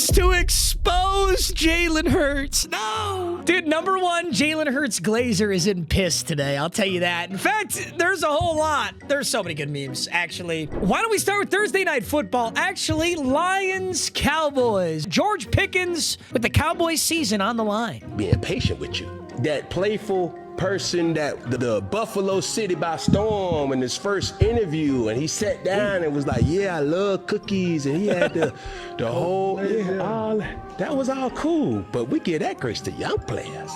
seems to expose Jalen Hurts. No. Dude, number one, Jalen Hurts Glazer is in piss today. I'll tell you that. In fact, there's a whole lot. There's so many good memes, actually. Why don't we start with Thursday Night Football? Actually, Lions, Cowboys. George Pickens with the Cowboys season on the line. Being patient with you. That playful person that the Buffalo City by storm in his first interview, and he sat down and was like, yeah, I love cookies, and he had the whole, that was all cool, but we give that grace to young players.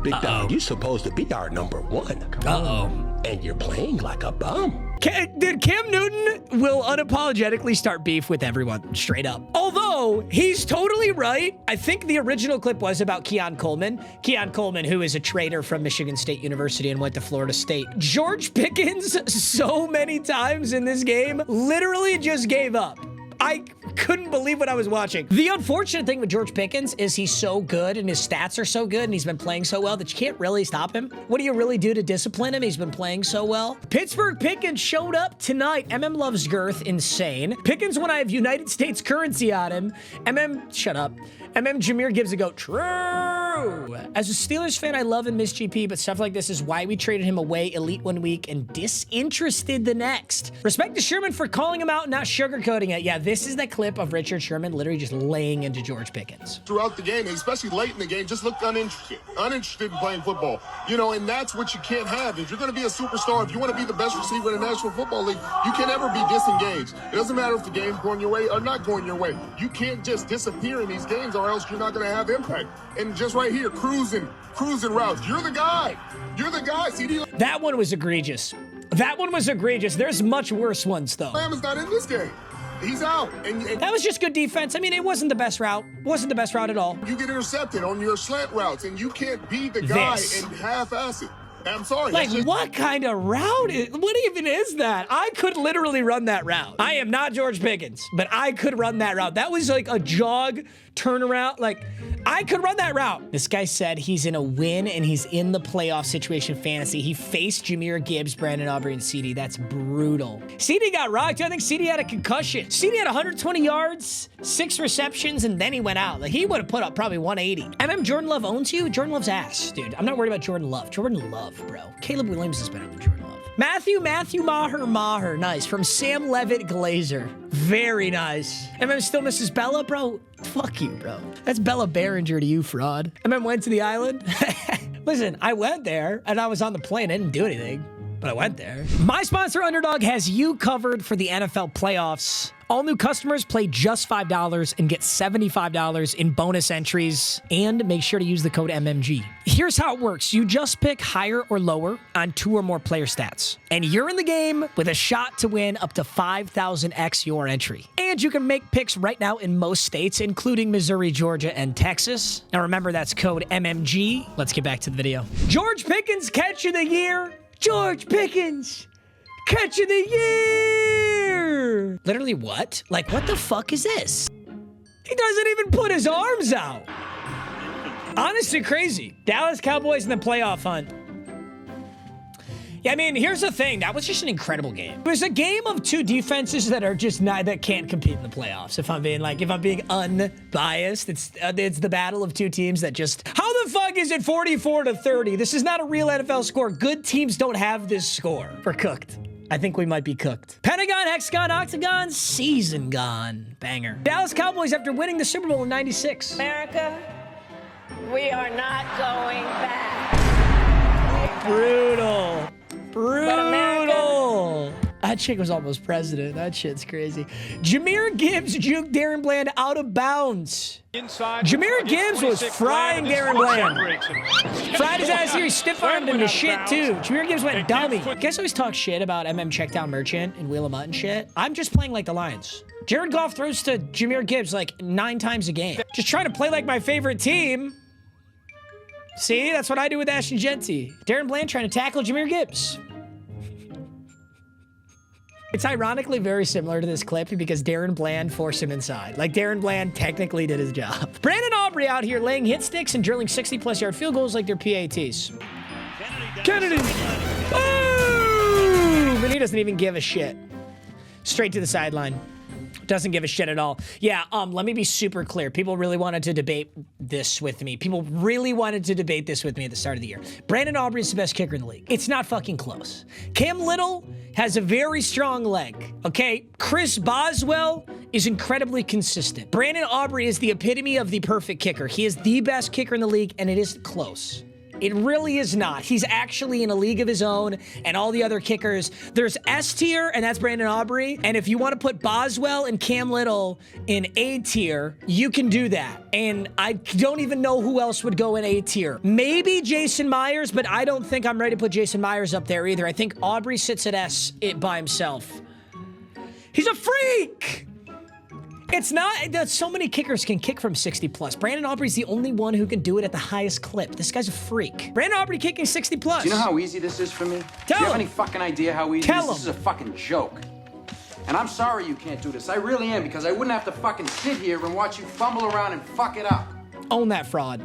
Big dog, you supposed to be our number one. And you're playing like a bum. Dude, Cam Newton will unapologetically start beef with everyone, straight up. Although, he's totally right. I think the original clip was about Keon Coleman. Keon Coleman, who is a traitor from Michigan State University and went to Florida State. George Pickens, so many times in this game, literally just gave up. I couldn't believe what I was watching. The unfortunate thing with George Pickens is he's so good and his stats are so good and he's been playing so well that you can't really stop him. What do you really do to discipline him? He's been playing so well. Pittsburgh Pickens showed up tonight. MM loves girth, insane. Pickens, when I have United States currency on him, shut up. Jameer gives a go, true. As a Steelers fan, I love and miss GP, but stuff like this is why we traded him away elite one week and disinterested the next. Respect to Sherman for calling him out and not sugarcoating it. Yeah, this is the clip of Richard Sherman literally just laying into George Pickens. Throughout the game, especially late in the game, just looked uninterested in playing football. You know, and that's what you can't have. If you're going to be a superstar, if you want to be the best receiver in the National Football League, you can never be disengaged. It doesn't matter if the game's going your way or not going your way. You can't just disappear in these games or else you're not going to have impact. And just right here, cruising routes. You're the guy. You're the guy. CD. That one was egregious. That one was egregious. There's much worse ones, though. Lamb is not in this game. He's out. And that was just good defense. I mean, it wasn't the best route. Wasn't the best route at all. You get intercepted on your slant routes, and you can't be the guy and half-ass it. I'm sorry. Like, what kind of route? What even is that? I could literally run that route. I am not George Pickens, but I could run that route. That was like a jog turnaround. Like, I could run that route. This guy said he's in a win and he's in the playoff situation fantasy. He faced Jahmyr Gibbs, Brandon Aubrey, and CD. That's brutal. CD got rocked. I think CD had a concussion. CD had 120 yards, 6 receptions, and then he went out. Like, he would have put up probably 180. Jordan Love owns you? Jordan Love's ass, dude. I'm not worried about Jordan Love. Jordan Love, bro. Caleb Williams is better than Jordan Love. Matthew Maher. Nice. From Sam Levitt Glazer. Very nice. Still misses Bella, bro. Fuck you, bro. That's Bella Behringer to you, fraud. went to the island. Listen, I went there and I was on the plane. I didn't do anything, but I went there. My sponsor, Underdog, has you covered for the NFL playoffs. All new customers play just $5 and get $75 in bonus entries, and make sure to use the code MMG. Here's how it works. You just pick higher or lower on 2 or more player stats, and you're in the game with a shot to win up to 5,000x your entry. And you can make picks right now in most states, including Missouri, Georgia, and Texas. Now remember, that's code MMG. Let's get back to the video. George Pickens, catch of the year. George Pickens, catch of the year. Literally what? Like, what the fuck is this? He doesn't even put his arms out. Honestly, crazy. Dallas Cowboys in the playoff hunt. Yeah, I mean, here's the thing. That was just an incredible game. It was a game of 2 defenses that are just not, that can't compete in the playoffs. If I'm being unbiased, it's the battle of 2 teams that just, how the fuck is it 44-30? This is not a real NFL score. Good teams don't have this score. We're cooked. I think we might be cooked. Pentagon, hexagon, octagon, season gone. Banger. Dallas Cowboys after winning the Super Bowl in '96. America, we are not going back. Brutal. America, That chick was almost president. That shit's crazy. Jahmyr Gibbs juked Darren Bland out of bounds. Jahmyr Gibbs was frying Darren Bland. Fried his ass here. He stiff-armed him to shit, too. Jahmyr Gibbs went dummy. You guys always talk shit about Checkdown Merchant and Wheel of Mutt and shit. I'm just playing like the Lions. Jared Goff throws to Jahmyr Gibbs like 9 times a game. Just trying to play like my favorite team. See, that's what I do with Ashton Genty. Darren Bland trying to tackle Jahmyr Gibbs. It's ironically very similar to this clip because Darren Bland forced him inside. Like, Darren Bland technically did his job. Brandon Aubrey out here laying hit sticks and drilling 60-plus yard field goals like they're PATs. Kennedy! Boom! And he doesn't even give a shit. Straight to the sideline. Doesn't give a shit at all. Yeah, let me be super clear. People really wanted to debate this with me. People really wanted to debate this with me at the start of the year. Brandon Aubrey is the best kicker in the league. It's not fucking close. Cam Little has a very strong leg, okay? Chris Boswell is incredibly consistent. Brandon Aubrey is the epitome of the perfect kicker. He is the best kicker in the league, and it is close. It really is not. He's actually in a league of his own, and all the other kickers, there's S tier, and that's Brandon Aubrey. And if you want to put Boswell and Cam Little in A tier, you can do that. And I don't even know who else would go in A tier. Maybe Jason Myers, but I don't think I'm ready to put Jason Myers up there either. I think Aubrey sits at S by himself. He's a freak! It's not that so many kickers can kick from 60 plus. Brandon Aubrey's the only one who can do it at the highest clip. This guy's a freak. Brandon Aubrey kicking 60 plus. Do you know how easy this is for me? Do you have any fucking idea how easy this is? This is a fucking joke. And I'm sorry you can't do this. I really am, because I wouldn't have to fucking sit here and watch you fumble around and fuck it up. Own that fraud.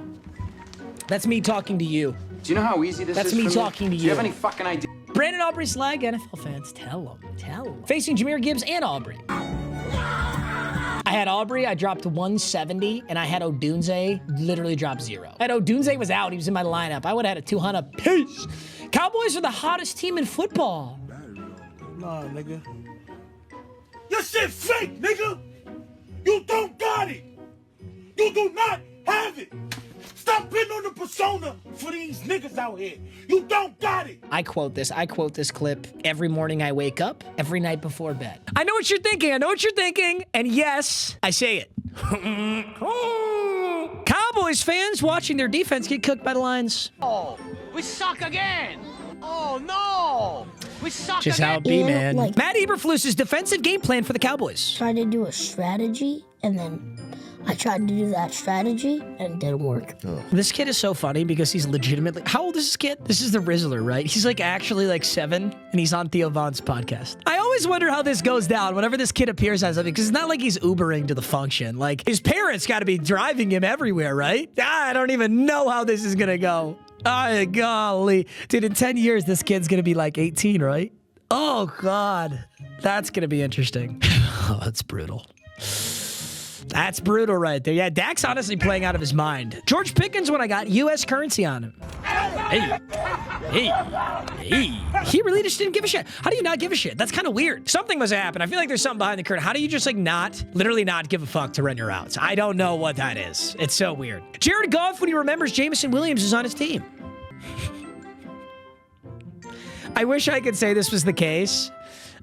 That's me talking to you. Do you know how easy this That's is for me? That's me talking to you. Do you have any fucking idea? Brandon Aubrey's slag, NFL fans, tell them, tell them. Facing Jahmyr Gibbs and Aubrey. I had Aubrey, I dropped 170, and I had Odunze, literally dropped 0. And Odunze was out, he was in my lineup. I would have had a 200 piece. Cowboys are the hottest team in football. Nah, nigga. Your shit fake, nigga. You don't got it. You do not have it. Stop putting on the persona for these niggas out here. You don't got it. I quote this clip every morning I wake up, every night before bed. I know what you're thinking, and yes, I say it. Cowboys fans watching their defense get cooked by the Lions. Oh, we suck again. Oh, no. We suck Just again. how it be, man. Like, Matt Eberflus's defensive game plan for the Cowboys. Tried to do a strategy, and then I tried to do that strategy, and it didn't work. This kid is so funny because he's legitimately... How old is this kid? This is the Rizzler, right? He's like actually like 7, and he's on Theo Von's podcast. I always wonder how this goes down whenever this kid appears on something, because it's not like he's Ubering to the function. Like, his parents got to be driving him everywhere, right? I don't even know how this is going to go. Oh, golly. Dude, in 10 years, this kid's going to be like 18, right? Oh, God. That's going to be interesting. Oh, that's brutal. That's brutal right there. Yeah, Dak's honestly playing out of his mind. George Pickens, when I got U.S. currency on him. Hey. He really just didn't give a shit. How do you not give a shit? That's kind of weird. Something must have happened. I feel like there's something behind the curtain. How do you just like literally not give a fuck to run your routes? I don't know what that is. It's so weird. Jared Goff, when he remembers Jameson Williams is on his team. I wish I could say this was the case.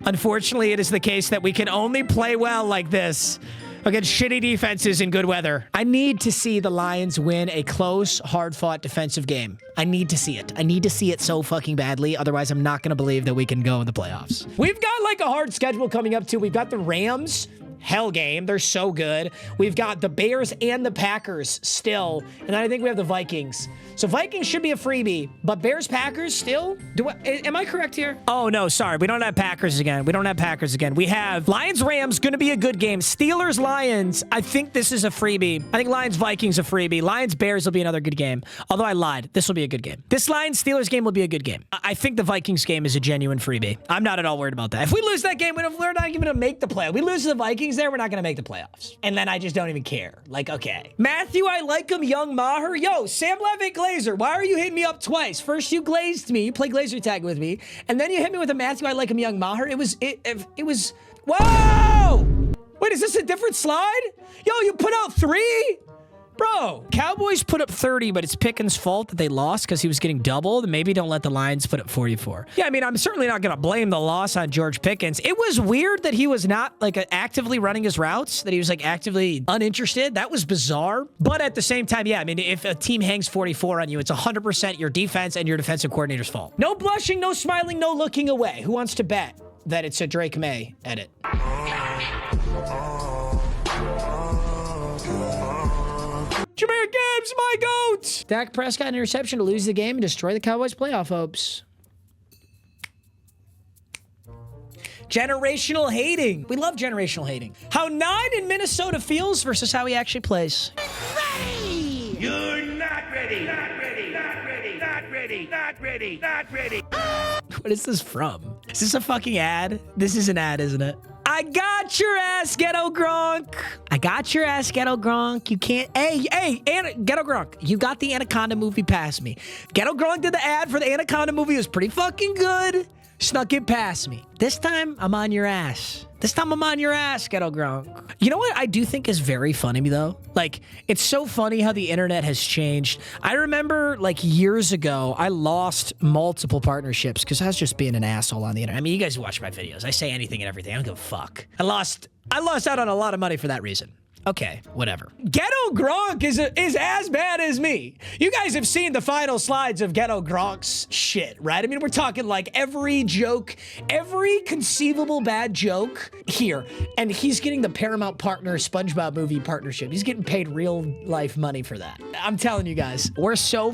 Unfortunately, it is the case that we can only play well like this against shitty defenses in good weather. I need to see the Lions win a close, hard-fought defensive game. I need to see it. I need to see it so fucking badly. Otherwise, I'm not going to believe that we can go in the playoffs. We've got like a hard schedule coming up too. We've got the Rams. Hell game. They're so good. We've got the Bears and the Packers still. And then I think we have the Vikings. So Vikings should be a freebie, but Bears-Packers still? Am I correct here? Oh, no, sorry. We don't have Packers again. We have Lions-Rams, going to be a good game. Steelers-Lions, I think this is a freebie. I think Lions-Vikings a freebie. Lions-Bears will be another good game. Although I lied. This will be a good game. This Lions-Steelers game will be a good game. I think the Vikings game is a genuine freebie. I'm not at all worried about that. If we lose that game, we're not even going to make the play. We lose to the Vikings there, we're not going to make the playoffs. And then I just don't even care. Like, okay. Matthew, I like him. Young Maher. Yo, Sam Levitt Glazer, why are you hitting me up twice? First you glazed me, you play Glazer tag with me, and then you hit me with a Matthew, I like him. Young Maher. It was, whoa! Wait, is this a different slide? Yo, you put out 3? Bro, Cowboys put up 30, but it's Pickens' fault that they lost because he was getting doubled. Maybe don't let the Lions put up 44. Yeah, I mean, I'm certainly not going to blame the loss on George Pickens. It was weird that he was not like actively running his routes, that he was like actively uninterested. That was bizarre. But at the same time, yeah, I mean, if a team hangs 44 on you, it's 100% your defense and your defensive coordinator's fault. No blushing, no smiling, no looking away. Who wants to bet that it's a Drake May edit? Jahmyr Gibbs, my goat! Dak Prescott an interception to lose the game and destroy the Cowboys' playoff hopes. Generational hating. We love generational hating. How 9 in Minnesota feels versus how he actually plays. Ready! You're not ready. Not ready. Not ready. Not ready. Not ready. Not ready. What is this from? Is this a fucking ad? This is an ad, isn't it? I got your ass, Ghetto Gronk. I got your ass, Ghetto Gronk. You can't. Hey, Ghetto Gronk. You got the Anaconda movie past me. Ghetto Gronk did the ad for the Anaconda movie. It was pretty fucking good. Snuck it past me. This time, I'm on your ass. This time, I'm on your ass, Ghetto Gronk. You know what I do think is very funny, though? Like, it's so funny how the internet has changed. I remember, like, years ago, I lost multiple partnerships because I was just being an asshole on the internet. I mean, you guys watch my videos. I say anything and everything. I don't give a fuck. I lost out on a lot of money for that reason. Okay, whatever. Ghetto Gronk is as bad as me. You guys have seen the final slides of Ghetto Gronk's shit, right? I mean, we're talking like every joke, every conceivable bad joke here. And he's getting the Paramount Partner SpongeBob movie partnership. He's getting paid real life money for that. I'm telling you guys, we're so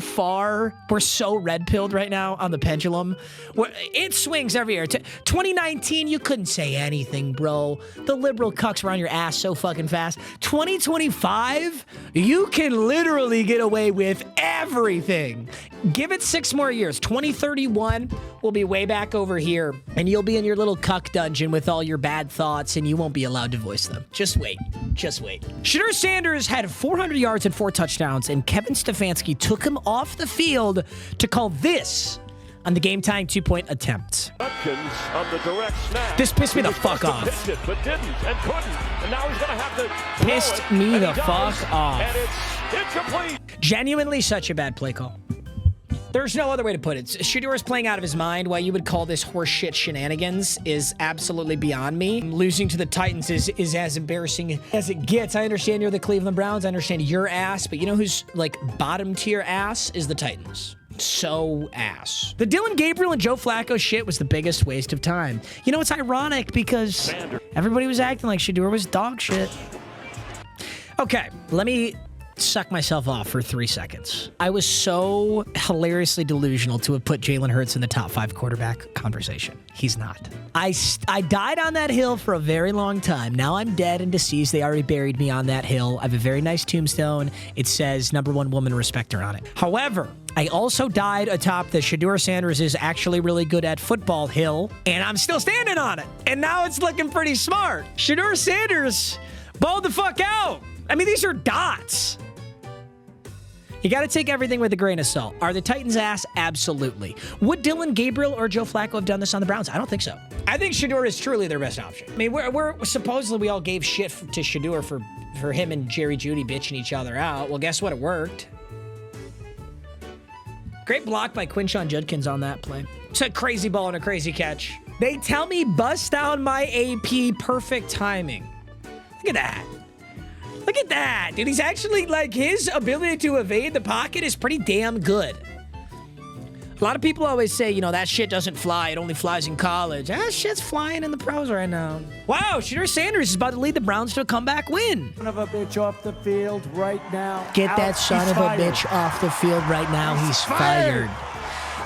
red-pilled right now on the pendulum. It swings every year. 2019, you couldn't say anything, bro. The liberal cucks were on your ass so fucking fast. 2025, you can literally get away with everything. Give it 6 more years. 2031, we'll be way back over here, and you'll be in your little cuck dungeon with all your bad thoughts, and you won't be allowed to voice them. Just wait. Just wait. Shedeur Sanders had 400 yards and 4 touchdowns, and Kevin Stefanski took him off the field to call this on the game-tying 2-point attempt. On the direct snap. This pissed me the fuck off. It, but didn't and couldn't. And now he's going to have to pissed me the fuck off. And it's incomplete. Genuinely such a bad play call. There's no other way to put it. Shedeur is playing out of his mind. Why you would call this horseshit shenanigans is absolutely beyond me. Losing to the Titans is as embarrassing as it gets. I understand you're the Cleveland Browns. I understand your ass. But you know who's like bottom tier ass is the Titans. So ass. The Dylan Gabriel and Joe Flacco shit was the biggest waste of time. You know, it's ironic because everybody was acting like Shedeur was dog shit. Okay, let me suck myself off for 3 seconds. I was so hilariously delusional to have put Jalen Hurts in the top 5 quarterback conversation. He's not. I died on that hill for a very long time. Now I'm dead and deceased. They already buried me on that hill. I have a very nice tombstone. It says #1 woman respecter on it. However, I also died atop the Shedeur Sanders is actually really good at football hill, and I'm still standing on it. And now it's looking pretty smart. Shedeur Sanders balled the fuck out. I mean, these are dots. You got to take everything with a grain of salt. Are the Titans ass? Absolutely. Would Dylan Gabriel or Joe Flacco have done this on the Browns? I don't think so. I think Shedeur is truly their best option. I mean, we're supposedly we all gave shit to Shedeur for him and Jerry Jeudy bitching each other out. Well, guess what? It worked. Great block by Quinshon Judkins on that play. It's a crazy ball and a crazy catch. They tell me bust down my AP, perfect timing. Look at that. Look at that, dude. He's actually, like, his ability to evade the pocket is pretty damn good. A lot of people always say, you know, that shit doesn't fly. It only flies in college. That shit's flying in the pros right now. Wow, Shedeur Sanders is about to lead the Browns to a comeback win. Son of a bitch off the field right now. Get that son of a bitch off the field right now. He's fired.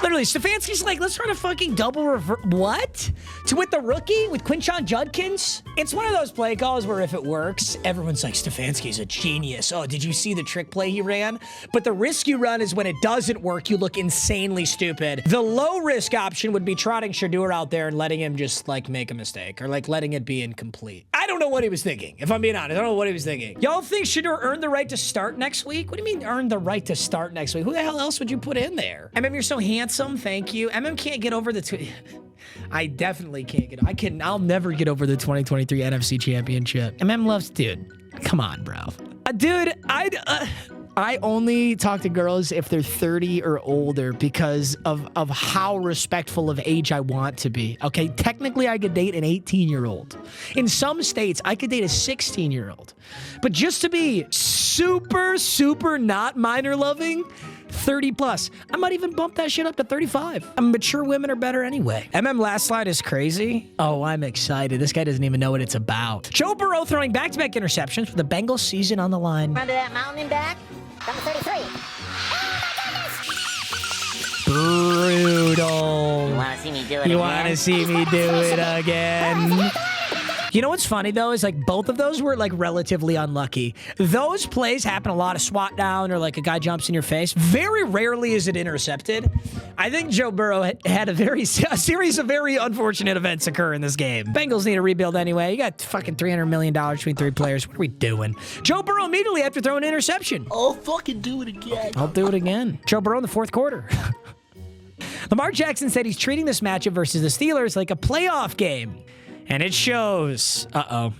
Literally, Stefanski's like, let's try to fucking double revert. What? To with the rookie, with Quinshon Judkins? It's one of those play calls where if it works, everyone's like, Stefanski's a genius. Oh, did you see the trick play he ran? But the risk you run is when it doesn't work, you look insanely stupid. The low risk option would be trotting Shedeur out there and letting him just like make a mistake or like letting it be incomplete. I don't know what he was thinking. If I'm being honest, I don't know what he was thinking. Y'all think Shedeur earned the right to start next week? What do you mean earned the right to start next week? Who the hell else would you put in there? You're so handsome. Thank you. Can't get over the I definitely can't get. I'll never get over the 2023 NFC Championship. Loves, dude. Come on, bro. Dude, I only talk to girls if they're 30 or older because of how respectful of age I want to be. Okay, technically I could date an 18-year-old. In some states, I could date a 16-year-old. But just to be super, super not minor loving, 30 plus. I might even bump that shit up to 35. Mature women are better anyway. Last slide is crazy. Oh, I'm excited. This guy doesn't even know what it's about. Joe Burrow throwing back-to-back interceptions with the Bengals season on the line. Run to that mountain and back. Number 33. Brutal. You want to see me do it again? You want to see me do it again? You know what's funny, though, is like both of those were like relatively unlucky. Those plays happen a lot, a swat down or like a guy jumps in your face. Very rarely is it intercepted. I think Joe Burrow had a series of very unfortunate events occur in this game. Bengals need a rebuild anyway. You got fucking $300 million between 3 players. What are we doing? Joe Burrow immediately after throwing an interception. I'll fucking do it again. I'll do it again. Joe Burrow in the 4th quarter. Lamar Jackson said he's treating this matchup versus the Steelers like a playoff game. And it shows. Uh-oh.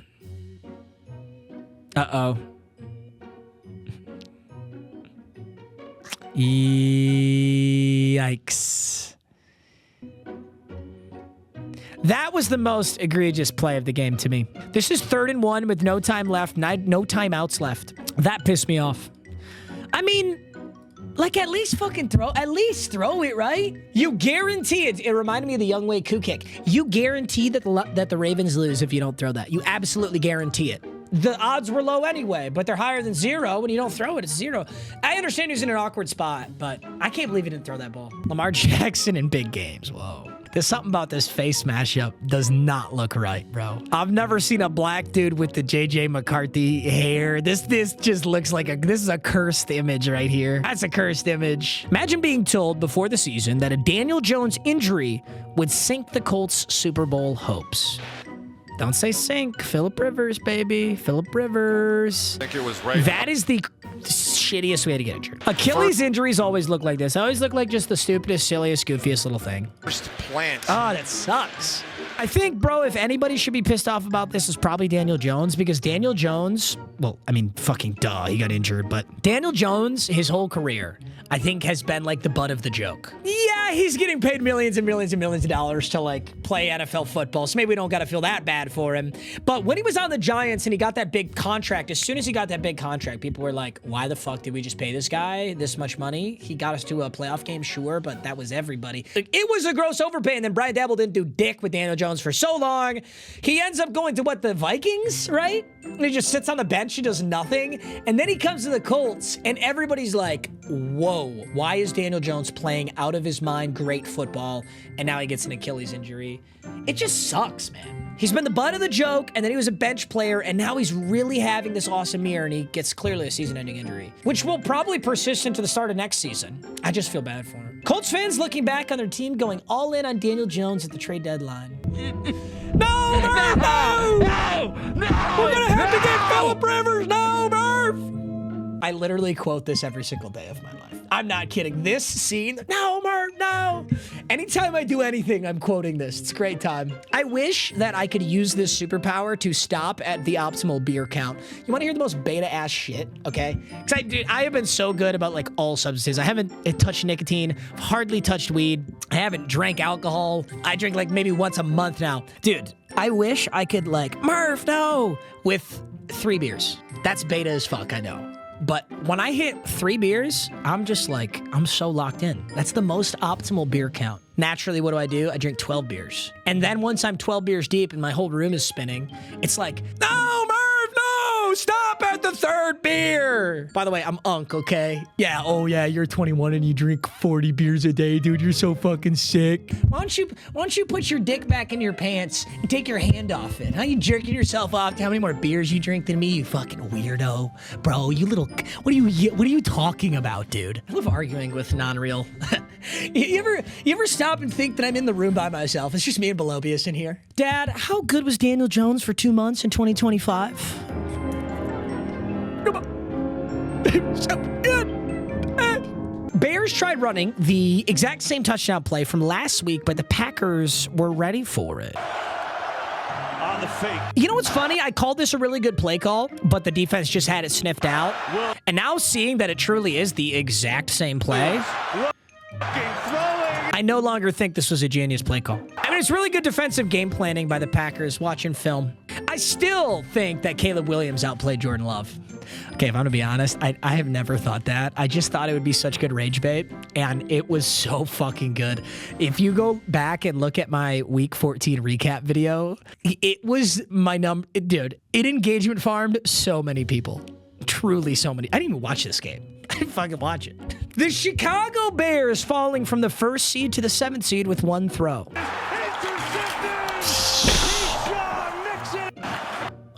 Uh-oh. Yikes. That was the most egregious play of the game to me. This is 3rd and 1 with no time left, no timeouts left. That pissed me off. I mean, like, at least fucking throw it, right? You guarantee it. It reminded me of the Young Wei Koo kick. You guarantee that the Ravens lose if you don't throw that. You absolutely guarantee it. The odds were low anyway, but they're higher than 0. When you don't throw it, it's 0. I understand he's in an awkward spot, but I can't believe he didn't throw that ball. Lamar Jackson in big games. Whoa. There's something about this face mashup does not look right, bro. I've never seen a black dude with the JJ McCarthy hair. This just looks like this is a cursed image right here. That's a cursed image. Imagine being told before the season that a Daniel Jones injury would sink the Colts' Super Bowl hopes. Don't say sink. Phillip Rivers, baby. Phillip Rivers. I think it was right. That is the shittiest way to get injured. Achilles injuries always look like this. I always look like just the stupidest, silliest, goofiest little thing. First plant. Oh, that sucks. I think, bro, if anybody should be pissed off about this, is probably Daniel Jones, because Daniel Jones, well, I mean, fucking duh, he got injured, but Daniel Jones, his whole career, I think has been like the butt of the joke. Yeah, he's getting paid millions and millions and millions of dollars to like play NFL football, so maybe we don't got to feel that bad for him. But when he was on the Giants and he got that big contract, as soon as he got that big contract, people were like, why the fuck did we just pay this guy this much money? He got us to a playoff game, sure, but that was everybody. Like, it was a gross overpay, and then Brian Daboll didn't do dick with Daniel Jones for so long. He ends up going to, what, the Vikings, right? And he just sits on the bench, he does nothing, and then he comes to the Colts, and everybody's like, whoa, why is Daniel Jones playing out of his mind great football, and now he gets an Achilles injury? It just sucks, man. He's been the butt of the joke, and then he was a bench player, and now he's really having this awesome year, and he gets clearly a season-ending injury, which will probably persist into the start of next season. I just feel bad for him. Colts fans looking back on their team going all in on Daniel Jones at the trade deadline. No, Murph, no! No! We're gonna have to get Phillip Rivers! No, Murph! I literally quote this every single day of my life. I'm not kidding. This scene, no, Murph, no! Anytime I do anything, I'm quoting this. It's a great time. I wish that I could use this superpower to stop at the optimal beer count. You want to hear the most beta-ass shit, okay? Because I have been so good about, like, all substances. I haven't touched nicotine, hardly touched weed. I haven't drank alcohol. I drink, like, maybe once a month now. Dude, I wish I could, like, Murph, no! With 3 beers. That's beta as fuck, I know. But when I hit 3 beers, I'm just like, I'm so locked in. That's the most optimal beer count. Naturally, what do? I drink 12 beers. And then once I'm 12 beers deep and my whole room is spinning, it's like, no, Murph, no, stop at the 3rd beer. By the way, I'm Unc, okay? Yeah, oh yeah, you're 21 and you drink 40 beers a day, dude. You're so fucking sick. Why don't you put your dick back in your pants and take your hand off it? How you jerking yourself off to how many more beers you drink than me, you fucking weirdo? Bro, you little, what are you talking about, dude? I love arguing with non-real. You ever stop and think that I'm in the room by myself? It's just me and Belobius in here. Dad, how good was Daniel Jones for 2 months in 2025? So good. Bears tried running the exact same touchdown play from last week, but the Packers were ready for it. On the fake. You know what's funny? I called this a really good play call, but the defense just had it sniffed out. And now seeing that it truly is the exact same play, I no longer think this was a genius play call. I mean, it's really good defensive game planning by the Packers watching film. I still think that Caleb Williams outplayed Jordan Love. Okay, if I'm gonna be honest, I have never thought that. I just thought it would be such good rage bait, and it was so fucking good. If you go back and look at my Week 14 recap video, it was my dude, it engagement farmed so many people. Truly so many. I didn't even watch this game. I didn't fucking watch it. The Chicago Bears falling from the 1st seed to the 7th seed with 1 throw.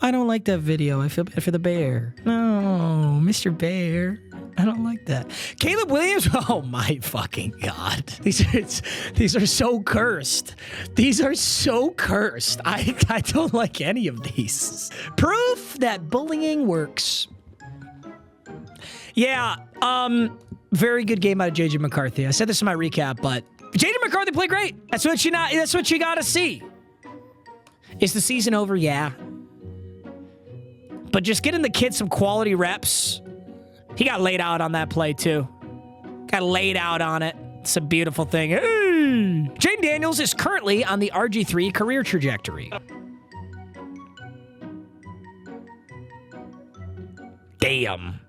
I don't like that video. I feel bad for the bear. No, Mr. Bear. I don't like that. Caleb Williams. Oh my fucking God. These are so cursed. These are so cursed. I don't like any of these. Proof that bullying works. Yeah. Very good game out of JJ McCarthy. I said this in my recap, but JJ McCarthy played great. That's what you gotta see. Is the season over? Yeah. But just getting the kid some quality reps. He got laid out on that play, too. Got laid out on it. It's a beautiful thing. Hey! Jaden Daniels is currently on the RG3 career trajectory. Damn.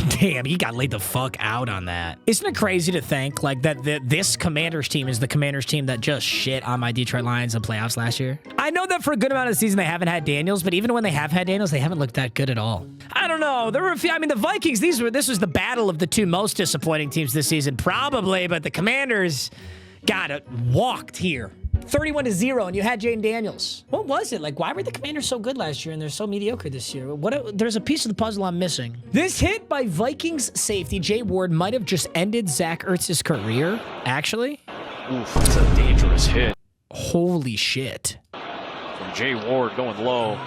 Damn, he got laid the fuck out on that. Isn't it crazy to think like that this Commanders team is the Commanders team that just shit on my Detroit Lions in playoffs last year? I know that for a good amount of the season they haven't had Daniels, but even when they have had Daniels, they haven't looked that good at all. I don't know. There were a few, I mean, the Vikings, this was the battle of the two most disappointing teams this season, probably, but the Commanders got it walked here. 31-0, and you had Jaden Daniels. What was it? Like, why were the Commanders so good last year and they're so mediocre this year? There's a piece of the puzzle I'm missing. This hit by Vikings safety Jay Ward might have just ended Zach Ertz's career, actually. Oof, that's a dangerous hit. Holy shit. From Jay Ward going low.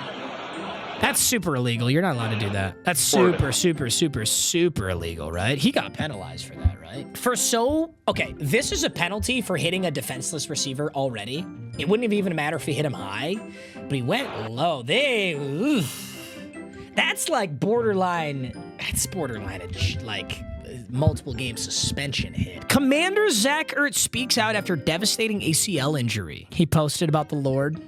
That's super illegal. You're not allowed to do that. That's super illegal, right? He got penalized for that, right? Okay, this is a penalty for hitting a defenseless receiver already. It wouldn't have even mattered if he hit him high, but he went low. That's like borderline, like multiple game suspension hit. Commander Zach Ertz speaks out after devastating ACL injury. He posted about the Lord.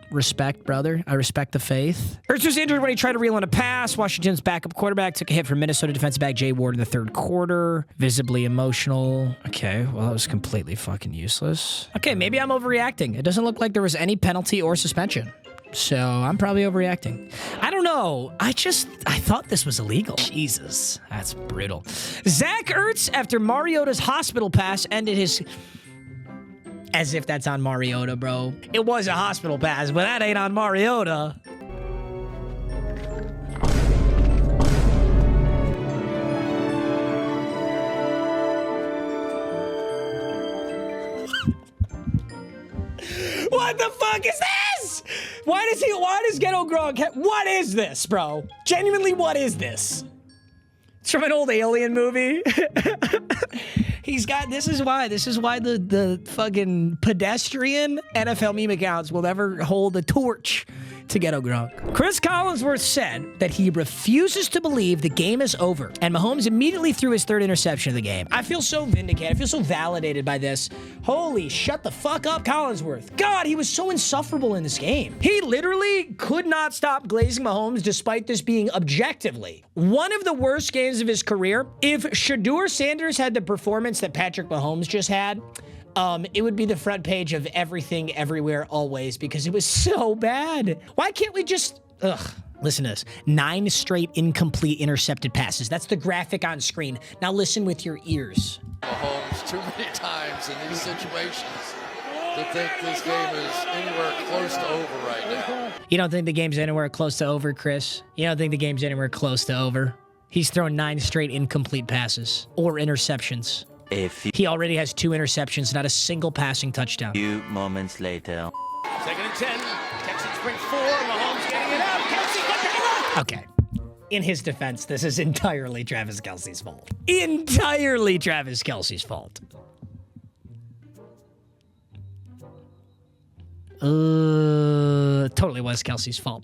Respect, brother. I respect the faith. Ertz was injured when he tried to reel in a pass. Washington's backup quarterback took a hit from Minnesota defensive back Jay Ward in the third quarter. Visibly emotional. Okay, well, that was completely fucking useless. Okay, maybe I'm overreacting. It doesn't look like there was any penalty or suspension. So I'm probably overreacting. I don't know. I thought this was illegal. Jesus, that's brutal. Zach Ertz, after Mariota's hospital pass, ended his... As if that's on Mariota, bro. It was a hospital pass, but that ain't on Mariota. What the fuck is this? Why does Ghetto Gronk, what is this, bro? Genuinely, what is this? It's from an old Alien movie. This is why the fucking pedestrian NFL meme accounts will never hold a torch to Ghetto Gronk. Chris Collinsworth said that he refuses to believe the game is over, and Mahomes immediately threw his third interception of the game. I feel so vindicated. I feel so validated by this. Holy shut the fuck up, Collinsworth. God, he was so insufferable in this game. He literally could not stop glazing Mahomes despite this being objectively one of the worst games of his career. If Shedeur Sanders had the performance that Patrick Mahomes just had, it would be the front page of Everything, Everywhere, Always, because it was so bad. Why can't we just... Listen to this. 9 straight incomplete intercepted passes. That's the graphic on screen. Now listen with your ears. Mahomes too many times in these situations to think this game is anywhere close to over right now. You don't think the game's anywhere close to over, Chris? You don't think the game's anywhere close to over? He's thrown 9 straight incomplete passes or interceptions. He already has 2 interceptions, not a single passing touchdown. Few moments later. 2nd and 10. Texans bring 4. Mahomes getting it up. Kelsey, get the hell up! Okay. In his defense, this is entirely Travis Kelce's fault. Entirely Travis Kelce's fault. Totally was Kelce's fault.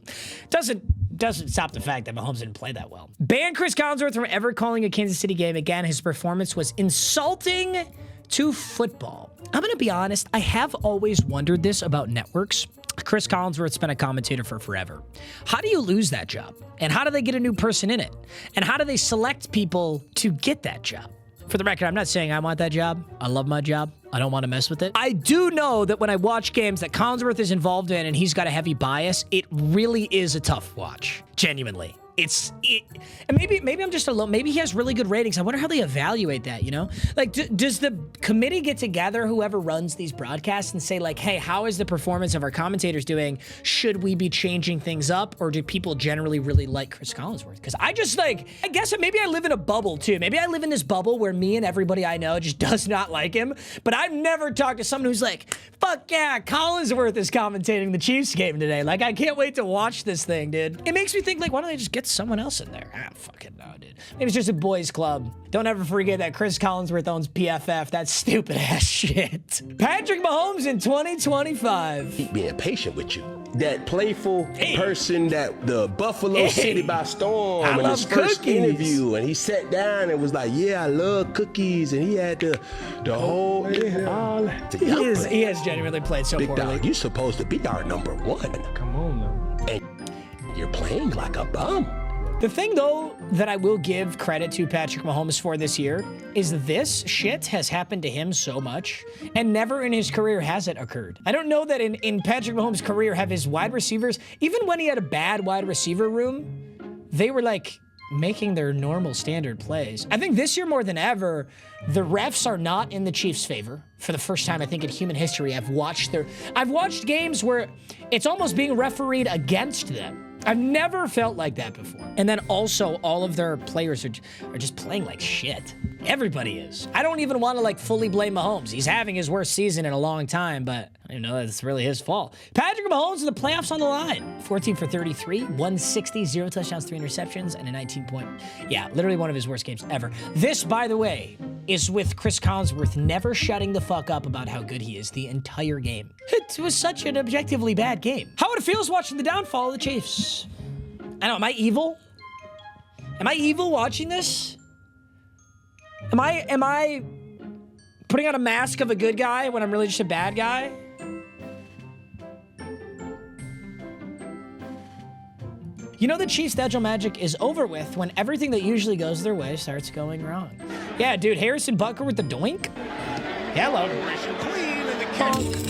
Doesn't stop the fact that Mahomes didn't play that well. Ban Chris Collinsworth from ever calling a Kansas City game again. His performance was insulting to football. I'm gonna be honest, I have always wondered this about networks. Chris Collinsworth's been a commentator for forever. How do you lose that job? And how do they get a new person in it? And how do they select people to get that job? For the record, I'm not saying I want that job. I love my job. I don't want to mess with it. I do know that when I watch games that Collinsworth is involved in and he's got a heavy bias, it really is a tough watch. Genuinely. and maybe I'm just alone. Maybe he has really good ratings. I wonder how they evaluate that, you know? Like, does the committee get together, whoever runs these broadcasts, and say like, hey, how is the performance of our commentators doing? Should we be changing things up, or do people generally really like Chris Collinsworth? Because I guess maybe I live in a bubble too. Maybe I live in this bubble where me and everybody I know just does not like him. But I've never talked to someone who's like, fuck yeah, Collinsworth is commentating the Chiefs game today. Like, I can't wait to watch this thing, dude. It makes me think, like, why don't they just get someone else in there? I don't fucking know, dude. Maybe it's just a boys club. Don't ever forget that Chris Collinsworth owns PFF. That's stupid ass shit. Patrick Mahomes in 2025. Keep being patient with you. That playful person that the Buffalo City by storm in his first interview, and he sat down and was like, yeah, I love cookies, and he had the whole He has genuinely played so Big poorly. dog, you're supposed to be our number one. Come on now. And you're playing like a bum. The thing, though, that I will give credit to Patrick Mahomes for this year is this shit has happened to him so much, and never in his career has it occurred. I don't know that in Patrick Mahomes' career have his wide receivers, even when he had a bad wide receiver room, they were like making their normal standard plays. I think this year more than ever, the refs are not in the Chiefs' favor. For the first time, I think, in human history, I've watched games where it's almost being refereed against them. I've never felt like that before. And then also, all of their players are just playing like shit. Everybody is. I don't even want to like fully blame Mahomes. He's having his worst season in a long time, but I don't know that it's really his fault. Patrick Mahomes in the playoffs on the line. 14 for 33, 160, 0 touchdowns, 3 interceptions, and a 19-point. Yeah, literally one of his worst games ever. This, by the way, is with Chris Collinsworth never shutting the fuck up about how good he is the entire game. It was such an objectively bad game. How it feels watching the downfall of the Chiefs. I know, am I evil? Am I evil watching this? Am I putting on a mask of a good guy when I'm really just a bad guy? You know the Chiefs' schedule magic is over with when everything that usually goes their way starts going wrong. Yeah, dude, Harrison Butker with the doink? Hello. Clean and the catch.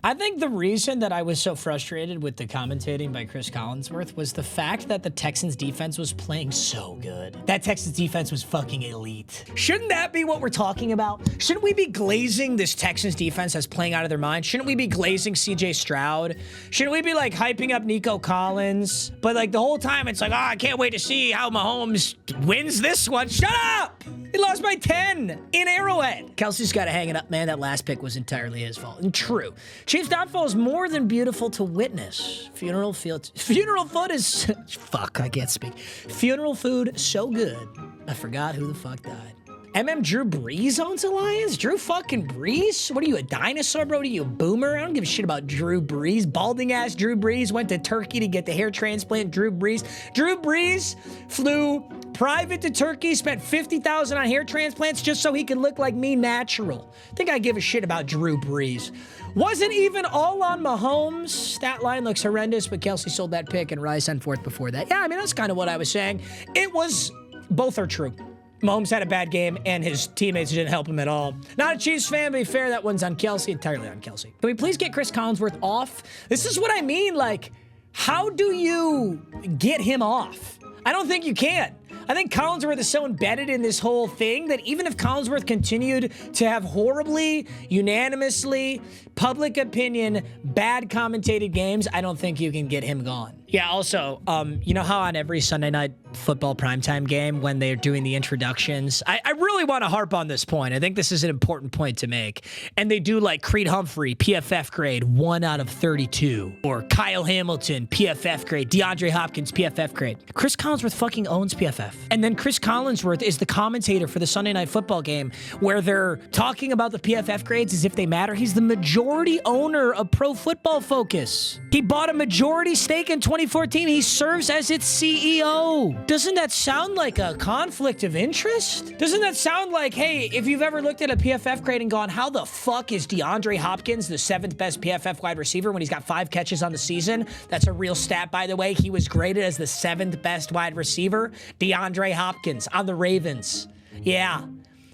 I think the reason that I was so frustrated with the commentating by Chris Collinsworth was the fact that the Texans defense was playing so good. That Texans defense was fucking elite. Shouldn't that be what we're talking about? Shouldn't we be glazing this Texans defense as playing out of their mind? Shouldn't we be glazing CJ Stroud? Shouldn't we be like hyping up Nico Collins? But like the whole time it's like, oh, I can't wait to see how Mahomes wins this one. Shut up! He lost by 10 in Arrowhead. Kelsey's got to hang it up, man. That last pick was entirely his fault. And true. Chiefs downfall is more than beautiful to witness. Funeral food is... Fuck, I can't speak. Funeral food so good, I forgot who the fuck died. Drew Brees owns the Lions? Drew fucking Brees? What are you, a dinosaur, bro? Are you a boomer? I don't give a shit about Drew Brees. Balding-ass Drew Brees went to Turkey to get the hair transplant. Drew Brees flew private to Turkey, spent $50,000 on hair transplants just so he could look like me natural. Think I give a shit about Drew Brees. Wasn't even all on Mahomes. Stat line looks horrendous, but Kelsey sold that pick and Rice on fourth before that. Yeah, I mean, that's kind of what I was saying. Both are true. Mahomes had a bad game, and his teammates didn't help him at all. Not a Chiefs fan, but to be fair, that one's on Kelsey, entirely on Kelsey. Can we please get Chris Collinsworth off? This is what I mean, like, how do you get him off? I don't think you can. I think Collinsworth is so embedded in this whole thing that even if Collinsworth continued to have horribly, unanimously, public opinion, bad commentated games, I don't think you can get him gone. Yeah, also, you know how on every Sunday night football primetime game when they're doing the introductions, I really want to harp on this point. I think this is an important point to make. And they do like Creed Humphrey, PFF grade, 1 out of 32. Or Kyle Hamilton, PFF grade. DeAndre Hopkins, PFF grade. Chris Collinsworth fucking owns PFF. And then Chris Collinsworth is the commentator for the Sunday night football game where they're talking about the PFF grades as if they matter. He's the majority owner of Pro Football Focus. He bought a majority stake in 2014. He serves as its CEO. Doesn't that sound like a conflict of interest? Doesn't that sound like, hey, if you've ever looked at a PFF grade and gone, how the fuck is DeAndre Hopkins the 7th best PFF wide receiver when he's got 5 catches on the season? That's a real stat, by the way. He was graded as the 7th best wide receiver. DeAndre Hopkins on the Ravens. Yeah.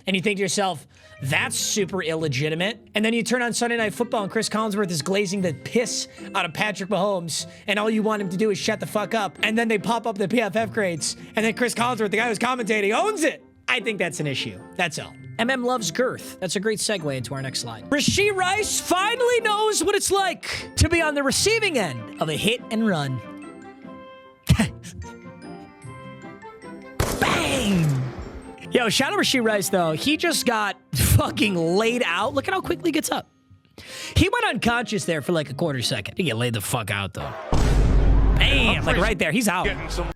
And you think to yourself, that's super illegitimate. And then you turn on Sunday Night Football and Chris Collinsworth is glazing the piss out of Patrick Mahomes, and all you want him to do is shut the fuck up. And then they pop up the PFF grades, and then Chris Collinsworth, the guy who's commentating, owns it. I think that's an issue. That's all. MM loves girth. That's a great segue into our next slide. Rashee Rice finally knows what it's like to be on the receiving end of a hit and run. Bang! Yo, shout out Rashee Rice, though. He just got fucking laid out. Look at how quickly he gets up. He went unconscious there for like a quarter second. He get laid the fuck out, though. Bam! Like right there. He's out.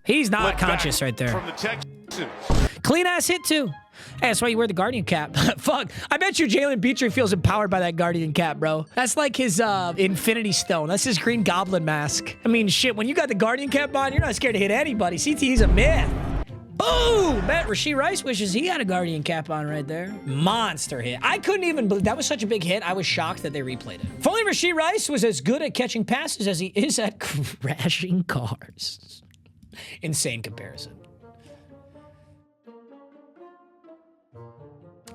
He's not conscious right there. From the Texans. Clean-ass hit, too. Hey, that's why you wear the Guardian cap. Fuck. I bet you Jalen Beatrice feels empowered by that Guardian cap, bro. That's like his Infinity Stone. That's his Green Goblin mask. I mean, shit, when you got the Guardian cap on, you're not scared to hit anybody. CTE's a myth. Boom! Bet Rashee Rice wishes he had a Guardian cap on right there. Monster hit. I couldn't even believe that was such a big hit. I was shocked that they replayed it. If only Rashee Rice was as good at catching passes as he is at crashing cars. Insane comparison.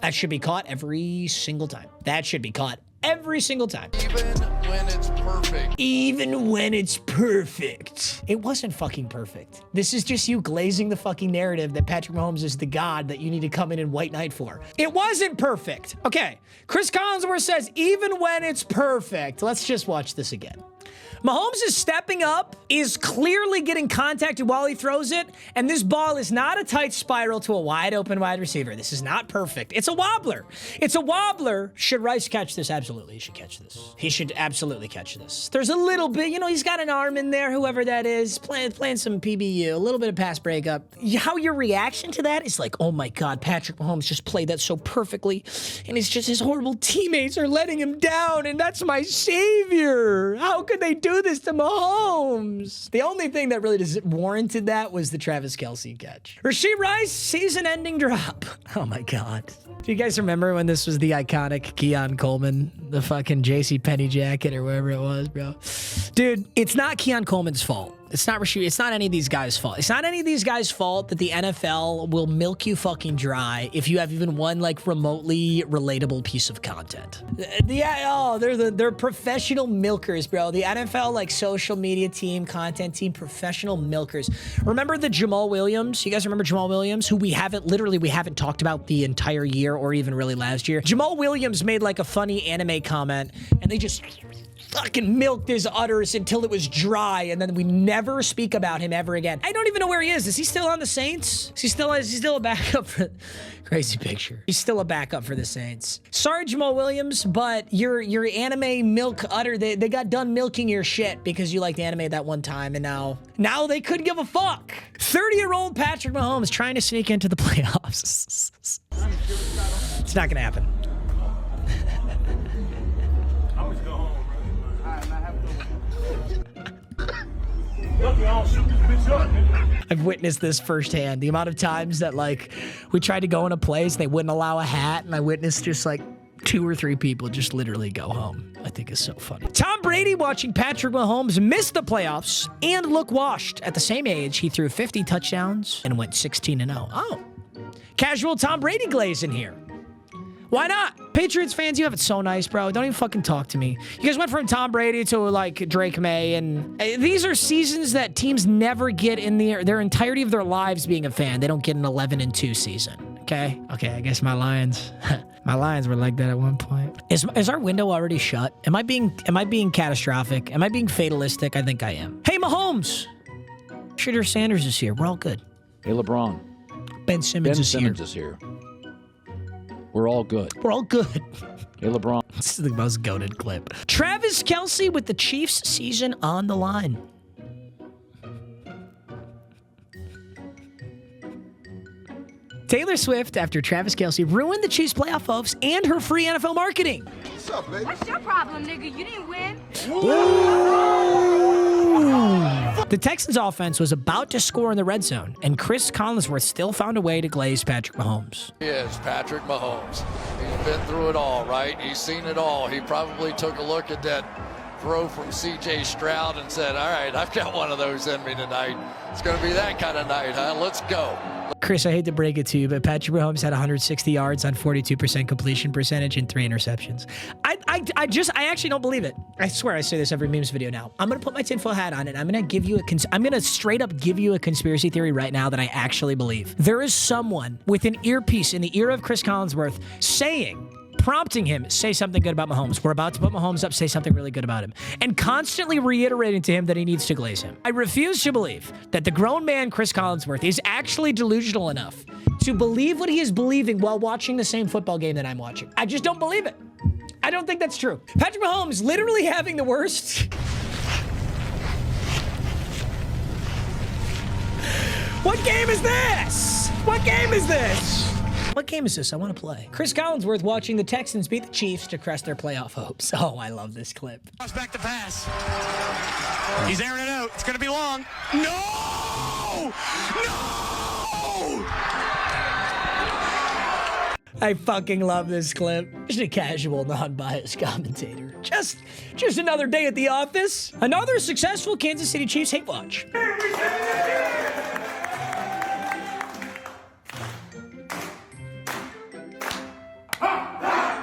That should be caught every single time. That should be caught every single time. Even when it's perfect. Even when it's perfect. It wasn't fucking perfect. This is just you glazing the fucking narrative that Patrick Mahomes is the god that you need to come in and white knight for. It wasn't perfect. Okay, Chris Collinsworth says, even when it's perfect. Let's just watch this again. Mahomes is stepping up, is clearly getting contacted while he throws it, and this ball is not a tight spiral to a wide open wide receiver. This is not perfect. It's a wobbler. It's a wobbler. Should Rice catch this? Absolutely, he should catch this. He should absolutely catch this. There's a little bit, you know, he's got an arm in there, whoever that is, playing some PBU, a little bit of pass breakup. How your reaction to that is like, oh my God, Patrick Mahomes just played that so perfectly, and it's just his horrible teammates are letting him down, and that's my savior. How could they do this to Mahomes? The only thing that really warranted that was the Travis Kelce catch. Rashee Rice, season-ending drop. Oh my God. Do you guys remember when this was the iconic Keon Coleman, the fucking JCPenney jacket or wherever it was, bro? Dude, it's not Keon Coleman's fault. It's not Rashee. It's not any of these guys' fault. It's not any of these guys' fault that the NFL will milk you fucking dry if you have even one like remotely relatable piece of content. They're professional milkers, bro. The NFL like social media team, content team, professional milkers. Remember the Jamal Williams? You guys remember Jamal Williams, who we haven't talked about the entire year or even really last year. Jamal Williams made like a funny anime comment, and they just fucking milked his udders until it was dry, and then we never speak about him ever again. I don't even know where he is. Is he still on the Saints? Is he still a backup for... Crazy picture. He's still a backup for the Saints. Sorry, Jamal Williams, but your anime milk udder, they got done milking your shit because you liked anime that one time, and now they couldn't give a fuck. 30-year-old Patrick Mahomes trying to sneak into the playoffs. It's not gonna happen. I've witnessed this firsthand. The amount of times that like we tried to go in a place, they wouldn't allow a hat, and I witnessed just like 2 or 3 people just literally go home. I think it's so funny. Tom Brady watching Patrick Mahomes miss the playoffs and look washed. At the same age, he threw 50 touchdowns and went 16-0. Oh, casual Tom Brady glaze in here. Why not? Patriots fans, you have it so nice, bro. Don't even fucking talk to me. You guys went from Tom Brady to like Drake May, and these are seasons that teams never get in their entirety of their lives being a fan. They don't get an 11-2 season. Okay, I guess my Lions were like that at one point. Is our window already shut? Am I being catastrophic? Am I being fatalistic? I think I am. Hey, Mahomes. Shedeur Sanders is here. We're all good. Hey, LeBron. Ben Simmons is here. We're all good. We're all good. Hey, LeBron. This is the most goated clip. Travis Kelce with the Chiefs season on the line. Taylor Swift, after Travis Kelce ruined the Chiefs' playoff hopes and her free NFL marketing. What's up, baby? What's your problem, nigga? You didn't win. The Texans' offense was about to score in the red zone, and Chris Collinsworth still found a way to glaze Patrick Mahomes. He is Patrick Mahomes. He's been through it all, right? He's seen it all. He probably took a look at that throw from C.J. Stroud and said, all right, I've got one of those in me tonight. It's going to be that kind of night, huh? Let's go. Chris, I hate to break it to you, but Patrick Mahomes had 160 yards on 42% completion percentage and 3 interceptions. I actually don't believe it. I swear I say this every memes video now. I'm going to put my tinfoil hat on it. I'm going to give you I'm going to straight up give you a conspiracy theory right now that I actually believe. There is someone with an earpiece in the ear of Chris Collinsworth prompting him, say something good about Mahomes. We're about to put Mahomes up, say something really good about him. And constantly reiterating to him that he needs to glaze him. I refuse to believe that the grown man Chris Collinsworth is actually delusional enough to believe what he is believing while watching the same football game that I'm watching. I just don't believe it. I don't think that's true. Patrick Mahomes literally having the worst. What game is this? What game is this? What game is this? I want to play. Chris Collinsworth watching the Texans beat the Chiefs to crest their playoff hopes. Oh, I love this clip. Back to pass. He's airing it out. It's going to be long. No! No! I fucking love this clip. Just a casual, non-biased commentator. Just another day at the office. Another successful Kansas City Chiefs hate watch.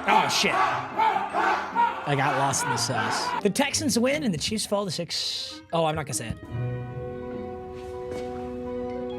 Oh, shit. I got lost in the sauce. The Texans win and the Chiefs fall to 6. Oh, I'm not gonna say it.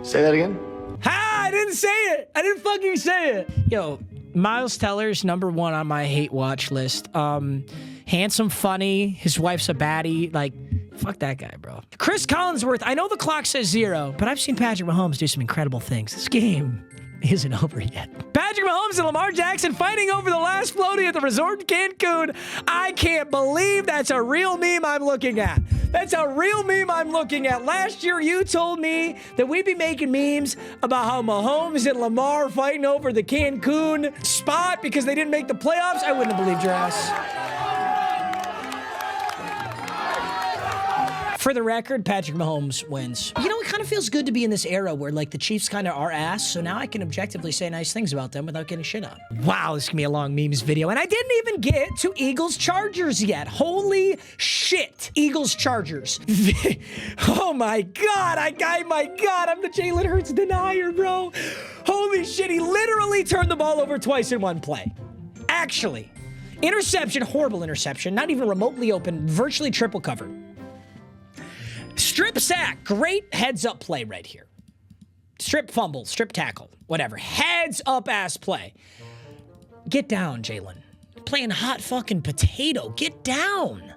Say that again? Ha! I didn't say it! I didn't fucking say it! Yo, Miles Teller's #1 on my hate watch list. Handsome, funny, his wife's a baddie. Like, fuck that guy, bro. Chris Collinsworth, I know the clock says 0, but I've seen Patrick Mahomes do some incredible things. This game isn't over yet. Patrick Mahomes and Lamar Jackson fighting over the last floaty at the resort in Cancun. I can't believe that's a real meme I'm looking at. That's a real meme I'm looking at. Last year, you told me that we'd be making memes about how Mahomes and Lamar are fighting over the Cancun spot because they didn't make the playoffs. I wouldn't have believed your ass. For the record, Patrick Mahomes wins. You know, it kind of feels good to be in this era where, like, the Chiefs kind of are ass, so now I can objectively say nice things about them without getting shit on. Wow, this can be a long memes video, and I didn't even get to Eagles-Chargers yet. Holy shit. Eagles-Chargers. Oh my God, I'm the Jalen Hurts denier, bro. Holy shit, he literally turned the ball over twice in one play. Actually, interception, horrible interception, not even remotely open, virtually triple covered. Strip sack, great heads up play right here. Strip fumble, strip tackle, whatever. Heads up ass play. Get down, Jalen. Playing hot fucking potato. Get down.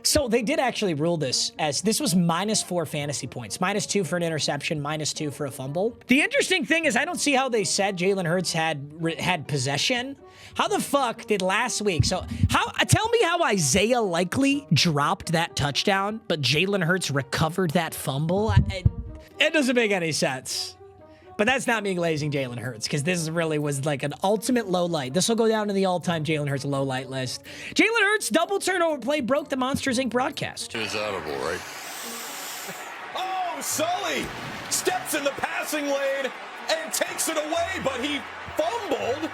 So they did actually rule this as this was -4 fantasy points. -2 for an interception, -2 for a fumble. The interesting thing is I don't see how they said Jalen Hurts had possession. How the fuck did last week? So tell me how Isaiah Likely dropped that touchdown, but Jalen Hurts recovered that fumble? It doesn't make any sense. But that's not me glazing Jalen Hurts, because this really was like an ultimate low light. This will go down in the all-time Jalen Hurts low light list. Jalen Hurts double turnover play broke the Monsters Inc. broadcast. It is audible, right? Oh, Sully steps in the passing lane and takes it away, but he fumbled.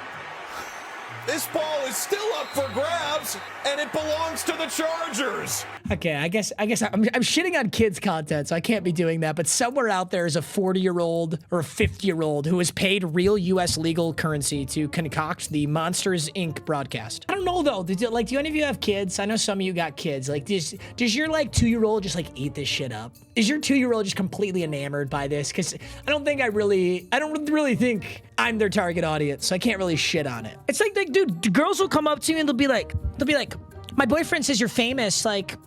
This ball is still up for grabs, and it belongs to the Chargers. Okay, I guess I'm shitting on kids' content, so I can't be doing that. But somewhere out there is a 40-year-old or a 50-year-old who has paid real U.S. legal currency to concoct the Monsters Inc. broadcast. I don't know though. Do any of you have kids? I know some of you got kids. Like, does your 2-year-old just eat this shit up? Is your 2-year-old just completely enamored by this? Because I don't really think I'm their target audience, so I can't really shit on it. It's like dude, girls will come up to me and they'll be like, my boyfriend says you're famous,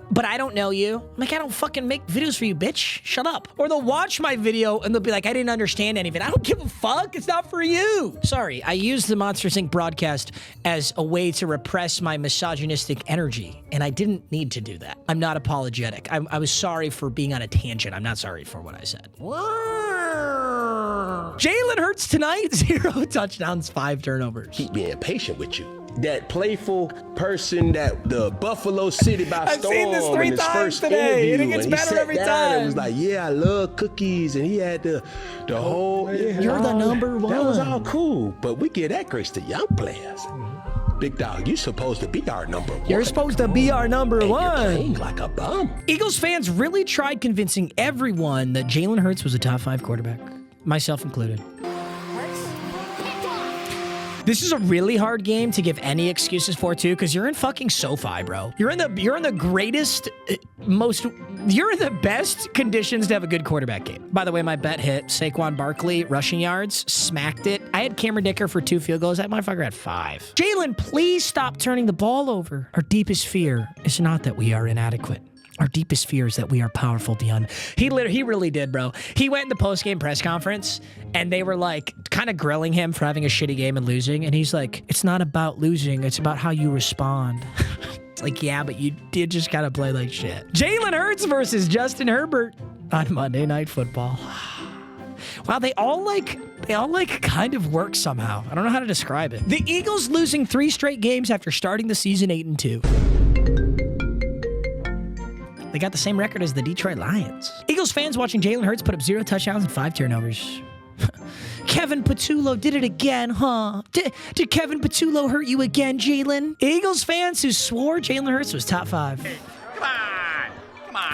but I don't know you. I'm like, I don't fucking make videos for you, bitch. Shut up. Or they'll watch my video and they'll be like, I didn't understand any of it. I don't give a fuck. It's not for you. Sorry, I used the Monsters Inc. broadcast as a way to repress my misogynistic energy, and I didn't need to do that. I'm not apologetic. I was sorry for being on a tangent. I'm not sorry for what I said. Jalen Hurts tonight, 0 touchdowns, 5 turnovers. Keep being patient with you. That playful person that the Buffalo City by storm in his first interview, and he sat down and was like, "Yeah, I love cookies," and he had the whole. You're the #1. That was all cool, but we give that grace to young players. Big dog, you supposed to be our number one. You're supposed to be our number and one. You're playing like a bum. Eagles fans really tried convincing everyone that Jalen Hurts was a top 5 quarterback, myself included. This is a really hard game to give any excuses for, too, because you're in fucking SoFi, bro. You're in the greatest, you're in the best conditions to have a good quarterback game. By the way, my bet hit. Saquon Barkley, rushing yards, smacked it. I had Cameron Dicker for 2 field goals. That motherfucker had 5. Jalen, please stop turning the ball over. Our deepest fear is not that we are inadequate. Our deepest fear is that we are powerful beyond. He really did, bro. He went in the post-game press conference, and they were, like, kind of grilling him for having a shitty game and losing. And he's like, it's not about losing. It's about how you respond. It's like, yeah, but you did just kind of play like shit. Jalen Hurts versus Justin Herbert on Monday Night Football. Wow, they all kind of work somehow. I don't know how to describe it. The Eagles losing 3 straight games after starting the season 8-2. They got the same record as the Detroit Lions. Eagles fans watching Jalen Hurts put up 0 touchdowns and 5 turnovers. Kevin Patullo did it again, huh? Did Kevin Patullo hurt you again, Jalen? Eagles fans who swore Jalen Hurts was top 5. Hey, come on.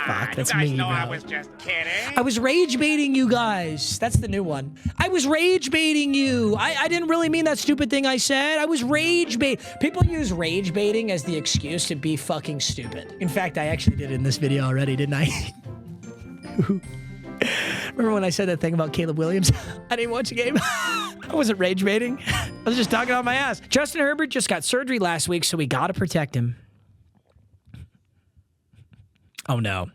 Fuck, that's you guys me, know bro. I was just kidding. I was rage baiting you guys. That's the new one. I was rage baiting you. I didn't really mean that stupid thing I said. I was rage bait. People use rage baiting as the excuse to be fucking stupid. In fact, I actually did it in this video already, didn't I? Remember when I said that thing about Caleb Williams? I didn't watch the game. I wasn't rage baiting. I was just talking out my ass. Justin Herbert just got surgery last week, so we got to protect him. Oh, no.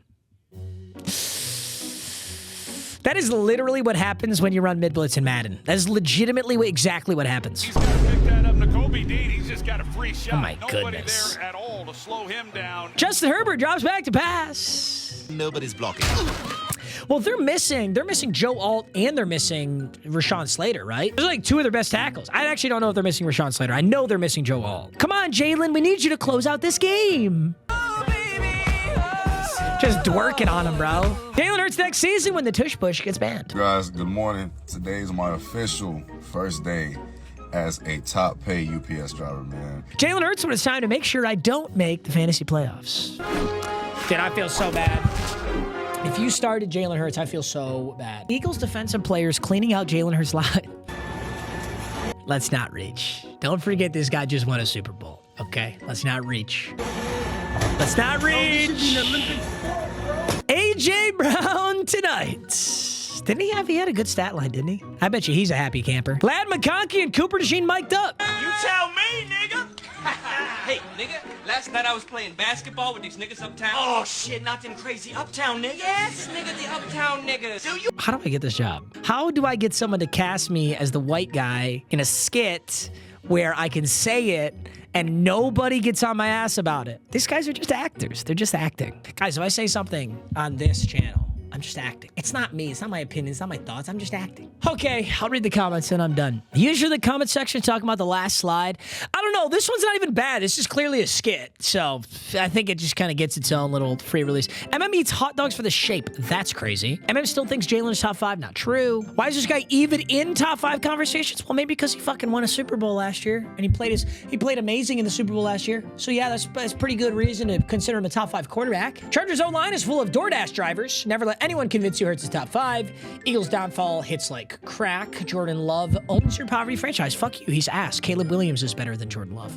That is literally what happens when you run mid-blitz in Madden. That is legitimately exactly what happens. He's got to pick that up to Kobe Dean. He's just got a free shot. Oh, my Nobody goodness. there at all to slow him down. Justin Herbert drops back to pass. Nobody's blocking. Well, they're missing Joe Alt and they're missing Rashawn Slater, right? Those are like 2 of their best tackles. I actually don't know if they're missing Rashawn Slater. I know they're missing Joe Alt. Come on, Jalen. We need you to close out this game. Just working on him, bro. Jalen Hurts next season when the tush push gets banned. Guys, good morning. Today's my official first day as a top pay UPS driver, man. Jalen Hurts when it's time to make sure I don't make the fantasy playoffs. Dude, I feel so bad. If you started Jalen Hurts, I feel so bad. Eagles defensive players cleaning out Jalen Hurts' line. Let's not reach. Don't forget this guy just won a Super Bowl, okay? Let's not reach. Let's not reach. A.J. Brown tonight. He had a good stat line, didn't he? I bet you he's a happy camper. Lad McConkey and Cooper DeJean mic'd up. You tell me, nigga. Hey, nigga, last night I was playing basketball with these niggas uptown. Oh, shit, not them crazy uptown niggas. Yes, nigga, the uptown niggas. Do you? How do I get this job? How do I get someone to cast me as the white guy in a skit where I can say it and nobody gets on my ass about it? These guys are just actors. They're just acting. Guys, if I say something on this channel, I'm just acting. It's not me. It's not my opinion. It's not my thoughts. I'm just acting. Okay, I'll read the comments and I'm done. Usually the comment section talking about the last slide. I don't know. This one's not even bad. It's just clearly a skit. So I think it just kind of gets its own little free release. MM eats hot dogs for the shape. That's crazy. MM still thinks Jalen is top 5. Not true. Why is this guy even in top 5 conversations? Well, maybe because he fucking won a Super Bowl last year and he played amazing in the Super Bowl last year. So yeah, that's pretty good reason to consider him a top 5 quarterback. Chargers O-line is full of DoorDash drivers. Never let anyone convince you Hurts is top 5. Eagles downfall hits like crack. Jordan Love owns your poverty franchise. Fuck you. He's ass. Caleb Williams is better than Jordan Love.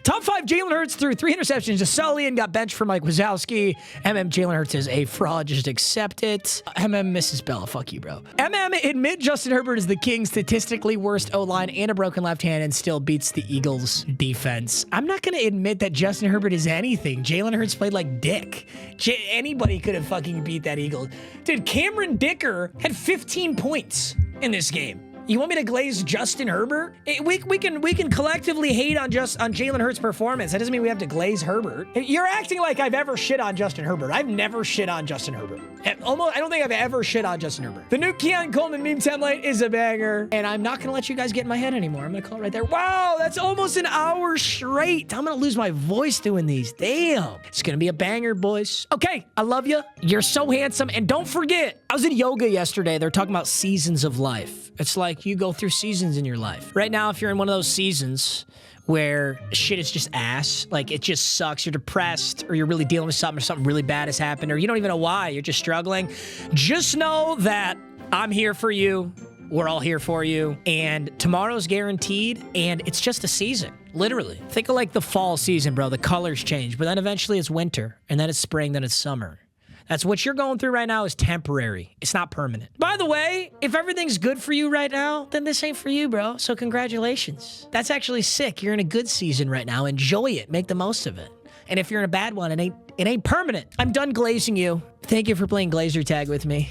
Top 5, Jalen Hurts threw 3 interceptions to Sully and got benched for Mike Wazowski. Jalen Hurts is a fraud. Just accept it. Mrs. Bella. Fuck you, bro. Admit Justin Herbert is the Kings' statistically worst O-line and a broken left hand and still beats the Eagles' defense. I'm not going to admit that Justin Herbert is anything. Jalen Hurts played like dick. Anybody could have fucking beat that Eagles. Dude, Cameron Dicker had 15 points in this game. You want me to glaze Justin Herbert? We can collectively hate on Jalen Hurts' performance. That doesn't mean we have to glaze Herbert. You're acting like I've ever shit on Justin Herbert. I've never shit on Justin Herbert. I don't think I've ever shit on Justin Herbert. The new Keon Coleman meme template is a banger, and I'm not gonna let you guys get in my head anymore. I'm gonna call it right there. Wow, that's almost an hour straight. I'm gonna lose my voice doing these. Damn. It's gonna be a banger, boys. Okay, I love you. You're so handsome, and don't forget, I was in yoga yesterday. They're talking about seasons of life. It's like you go through seasons in your life. Right now, if you're in one of those seasons where shit is just ass. Like, it just sucks. You're depressed, or you're really dealing with something, or something really bad has happened, or you don't even know why. You're just struggling. Just know that I'm here for you. We're all here for you. And tomorrow's guaranteed, and it's just a season. Literally. Think of like the fall season, bro. The colors change, but then eventually it's winter, and then it's spring, then it's summer. That's what you're going through right now is temporary. It's not permanent. By the way, if everything's good for you right now, then this ain't for you, bro. So congratulations. That's actually sick. You're in a good season right now. Enjoy it. Make the most of it. And if you're in a bad one, it ain't permanent. I'm done glazing you. Thank you for playing glazer tag with me.